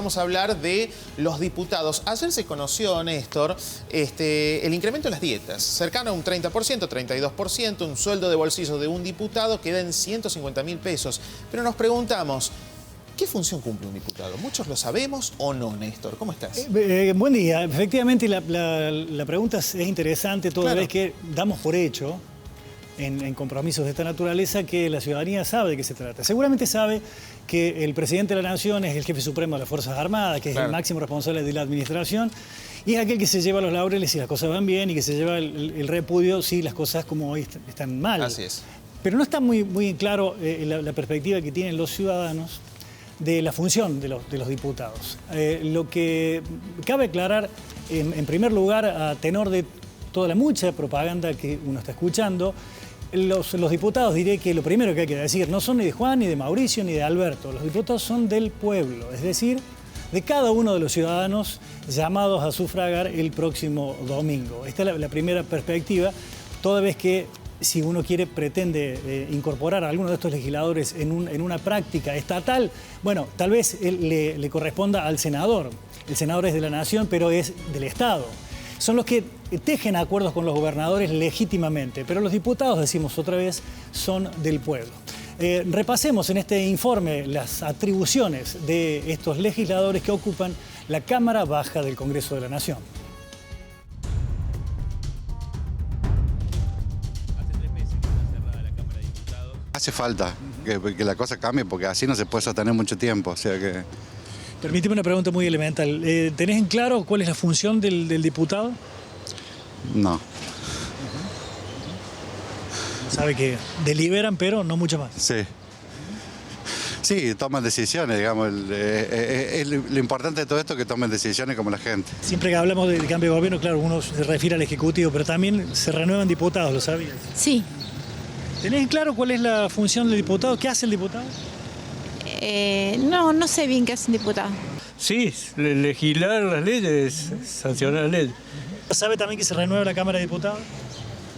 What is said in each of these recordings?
vamos a hablar de los diputados. Ayer se conoció, Néstor, el incremento de las dietas, cercano a un 30%, 32%, un sueldo de bolsillo de un diputado queda en 150.000 pesos. Pero nos preguntamos, ¿qué función cumple un diputado? ¿Muchos lo sabemos o no, Néstor? ¿Cómo estás? Buen día. Efectivamente, la pregunta es interesante toda vez que damos por hecho en compromisos de esta naturaleza que la ciudadanía sabe de qué se trata. Seguramente sabe que el presidente de la Nación es el jefe supremo de las Fuerzas Armadas, que es el máximo responsable de la administración, y es aquel que se lleva los laureles si las cosas van bien y que se lleva el repudio si las cosas como hoy están mal. Así es. Pero no está muy claro la perspectiva que tienen los ciudadanos de la función de los diputados. Lo que cabe aclarar, en primer lugar, a tenor de toda la mucha propaganda que uno está escuchando, los diputados, diré que lo primero que hay que decir, no son ni de Juan, ni de Mauricio, ni de Alberto. Los diputados son del pueblo, es decir, de cada uno de los ciudadanos llamados a sufragar el próximo domingo. Esta es la primera perspectiva, toda vez que si uno pretende incorporar a alguno de estos legisladores en una práctica estatal, bueno, tal vez le corresponda al senador. El senador es de la Nación, pero es del Estado. Son los que tejen acuerdos con los gobernadores legítimamente, pero los diputados, decimos otra vez, son del pueblo. Repasemos en este informe las atribuciones de estos legisladores que ocupan la Cámara Baja del Congreso de la Nación. Hace falta que la cosa cambie porque así no se puede sostener mucho tiempo, o sea que... Permíteme una pregunta muy elemental. ¿Tenés en claro cuál es la función del diputado? No. Sabe que deliberan, pero no mucho más. Sí. Sí, toman decisiones, digamos. Lo importante de todo esto es que tomen decisiones como la gente. Siempre que hablamos de cambio de gobierno, claro, uno se refiere al Ejecutivo, pero también se renuevan diputados, ¿lo sabías? Sí. ¿Tenés en claro cuál es la función del diputado? ¿Qué hace el diputado? No sé bien qué hace un diputado. Sí, legislar las leyes, sancionar las leyes. ¿Sabe también que se renueva la Cámara de Diputados?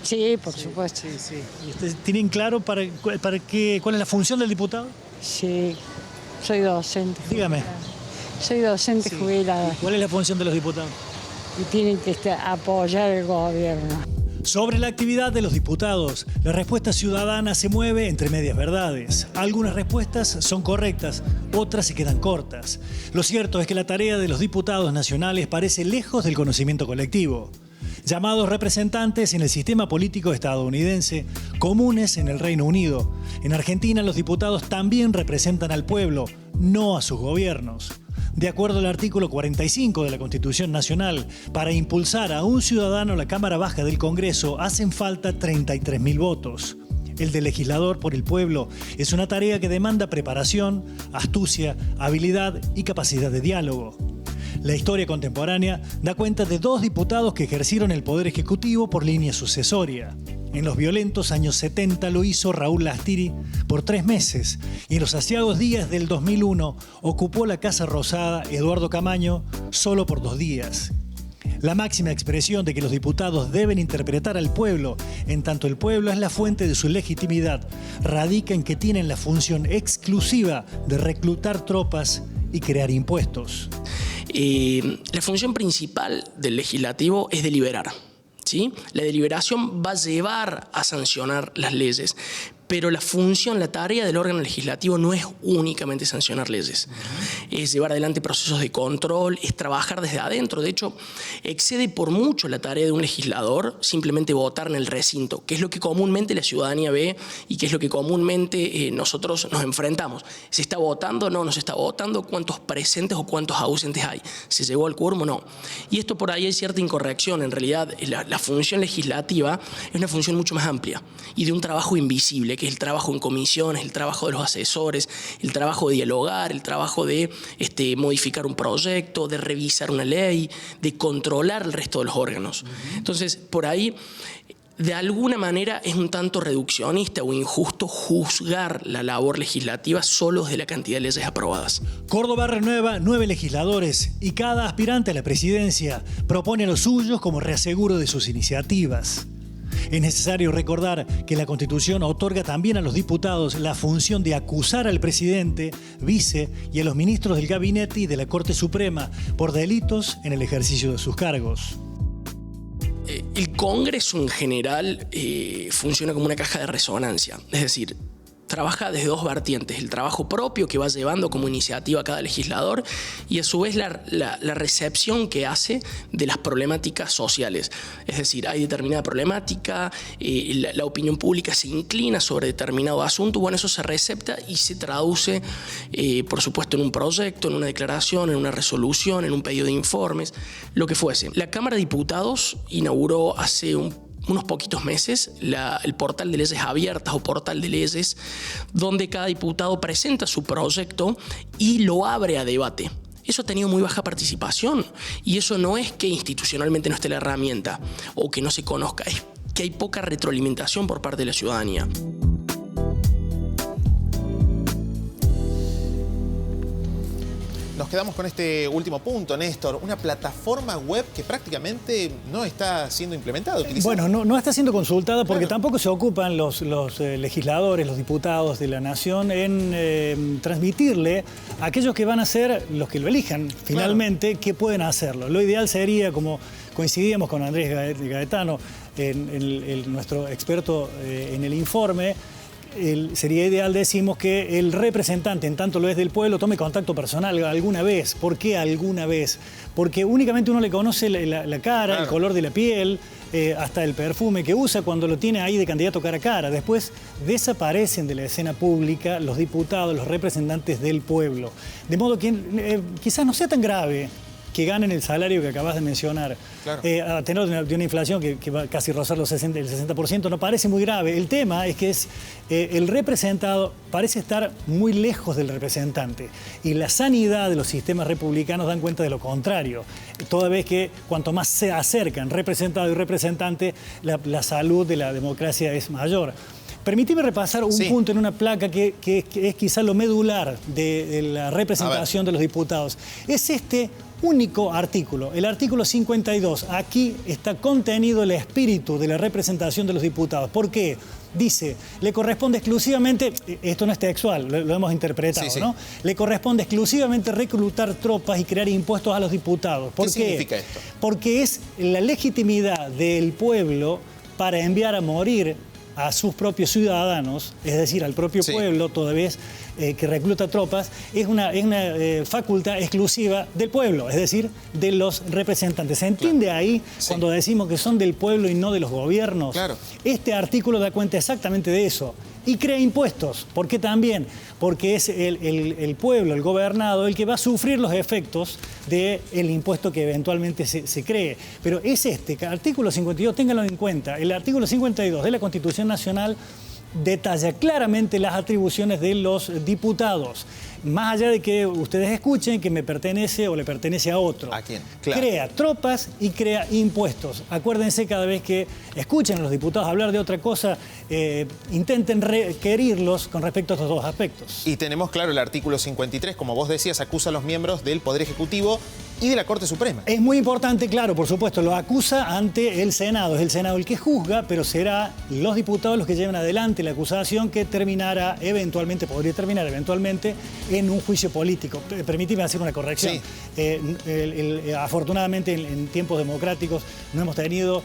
Sí, por supuesto. Sí. ¿Y ustedes tienen claro cuál es la función del diputado? Sí, soy docente. Dígame. Soy docente jubilada ¿Cuál es la función de los diputados? y tienen que apoyar el gobierno. Sobre la actividad de los diputados, la respuesta ciudadana se mueve entre medias verdades. Algunas respuestas son correctas, otras se quedan cortas. Lo cierto es que la tarea de los diputados nacionales parece lejos del conocimiento colectivo. Llamados representantes en el sistema político estadounidense, comunes en el Reino Unido. En Argentina los diputados también representan al pueblo, no a sus gobiernos. De acuerdo al artículo 45 de la Constitución Nacional, para impulsar a un ciudadano a la Cámara Baja del Congreso hacen falta 33.000 votos. El de legislador por el pueblo es una tarea que demanda preparación, astucia, habilidad y capacidad de diálogo. La historia contemporánea da cuenta de 2 diputados que ejercieron el poder ejecutivo por línea sucesoria. En los violentos años 70 lo hizo Raúl Lastiri por 3 meses y en los aciagos días del 2001 ocupó la Casa Rosada Eduardo Camaño solo por 2 días. La máxima expresión de que los diputados deben interpretar al pueblo, en tanto el pueblo es la fuente de su legitimidad, radica en que tienen la función exclusiva de reclutar tropas y crear impuestos. La función principal del legislativo es deliberar, ¿sí? La deliberación va a llevar a sancionar las leyes, pero la función, la tarea del órgano legislativo no es únicamente sancionar leyes. Es llevar adelante procesos de control, es trabajar desde adentro. De hecho, excede por mucho la tarea de un legislador simplemente votar en el recinto, que es lo que comúnmente la ciudadanía ve y que es lo que comúnmente nosotros nos enfrentamos. ¿Se está votando? No se está votando. ¿Cuántos presentes o cuántos ausentes hay? ¿Se llegó al quórum o no? Y esto por ahí hay cierta incorrección. En realidad, la función legislativa es una función mucho más amplia y de un trabajo invisible, que es el trabajo en comisiones, el trabajo de los asesores, el trabajo de dialogar, el trabajo de modificar un proyecto, de revisar una ley, de controlar el resto de los órganos. Entonces, por ahí, de alguna manera es un tanto reduccionista o injusto juzgar la labor legislativa solo de la cantidad de leyes aprobadas. Córdoba renueva 9 legisladores y cada aspirante a la presidencia propone a los suyos como reaseguro de sus iniciativas. Es necesario recordar que la Constitución otorga también a los diputados la función de acusar al presidente, vice y a los ministros del gabinete y de la Corte Suprema por delitos en el ejercicio de sus cargos. El Congreso en general funciona como una caja de resonancia, es decir, trabaja desde dos vertientes: el trabajo propio que va llevando como iniciativa cada legislador y a su vez la recepción que hace de las problemáticas sociales. Es decir, hay determinada problemática, la opinión pública se inclina sobre determinado asunto, bueno, eso se recepta y se traduce, por supuesto, en un proyecto, en una declaración, en una resolución, en un pedido de informes, lo que fuese. La Cámara de Diputados inauguró hace unos poquitos meses el portal de leyes abiertas o portal de leyes, donde cada diputado presenta su proyecto y lo abre a debate. Eso ha tenido muy baja participación y eso no es que institucionalmente no esté la herramienta o que no se conozca, es que hay poca retroalimentación por parte de la ciudadanía. Nos quedamos con este último punto, Néstor. Una plataforma web que prácticamente no está siendo implementada. Bueno, no está siendo consultada porque tampoco se ocupan los legisladores, los diputados de la Nación en transmitirle a aquellos que van a ser los que lo elijan finalmente, que pueden hacerlo. Lo ideal sería, como coincidíamos con Andrés Gaetano, nuestro experto en el informe, sería ideal, decimos, que el representante, en tanto lo es del pueblo, tome contacto personal alguna vez. ¿Por qué alguna vez? Porque únicamente uno le conoce la cara, claro, el color de la piel, hasta el perfume que usa cuando lo tiene ahí de candidato cara a cara. Después desaparecen de la escena pública los diputados, los representantes del pueblo. De modo que quizás no sea tan grave que ganen el salario que acabas de mencionar. Claro. A tener de una inflación que va casi a rozar el 60%, no parece muy grave. El tema es que el representado parece estar muy lejos del representante. Y la sanidad de los sistemas republicanos dan cuenta de lo contrario. Toda vez que cuanto más se acercan representado y representante, la salud de la democracia es mayor. Permíteme repasar un punto en una placa que es quizá lo medular de la representación de los diputados. Es este único artículo, el artículo 52. Aquí está contenido el espíritu de la representación de los diputados. ¿Por qué? Dice, le corresponde exclusivamente, esto no es textual, lo hemos interpretado, ¿no? Le corresponde exclusivamente reclutar tropas y crear impuestos a los diputados. ¿Por qué? ¿Qué significa esto? Porque es la legitimidad del pueblo para enviar a morir a sus propios ciudadanos, es decir, al propio pueblo, toda vez que recluta tropas, es una facultad exclusiva del pueblo, es decir, de los representantes. ¿Se entiende ahí cuando decimos que son del pueblo y no de los gobiernos? Claro. Este artículo da cuenta exactamente de eso. Y crea impuestos. ¿Por qué también? Porque es el pueblo, el gobernado, el que va a sufrir los efectos del impuesto que eventualmente se cree. Pero es artículo 52, ténganlo en cuenta. El artículo 52 de la Constitución Nacional detalla claramente las atribuciones de los diputados. Más allá de que ustedes escuchen que me pertenece o le pertenece a otro. ¿A quién? Claro. Crea tropas y crea impuestos. Acuérdense, cada vez que escuchen a los diputados hablar de otra cosa, intenten requerirlos con respecto a estos dos aspectos. Y tenemos claro el artículo 53, como vos decías, acusa a los miembros del Poder Ejecutivo y de la Corte Suprema. Es muy importante, claro, por supuesto, lo acusa ante el Senado. Es el Senado el que juzga, pero será los diputados los que lleven adelante la acusación que podría terminar eventualmente en un juicio político. Permíteme hacer una corrección. Afortunadamente, en tiempos democráticos no hemos tenido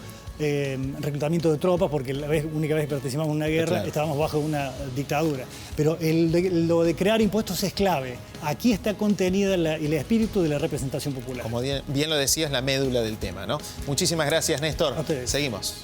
reclutamiento de tropas porque la única vez que participamos en una guerra estábamos bajo una dictadura. Pero lo de crear impuestos es clave. Aquí está contenida el espíritu de la representación popular. Como bien lo decías, la médula del tema, ¿no? Muchísimas gracias, Néstor. A ustedes. Seguimos.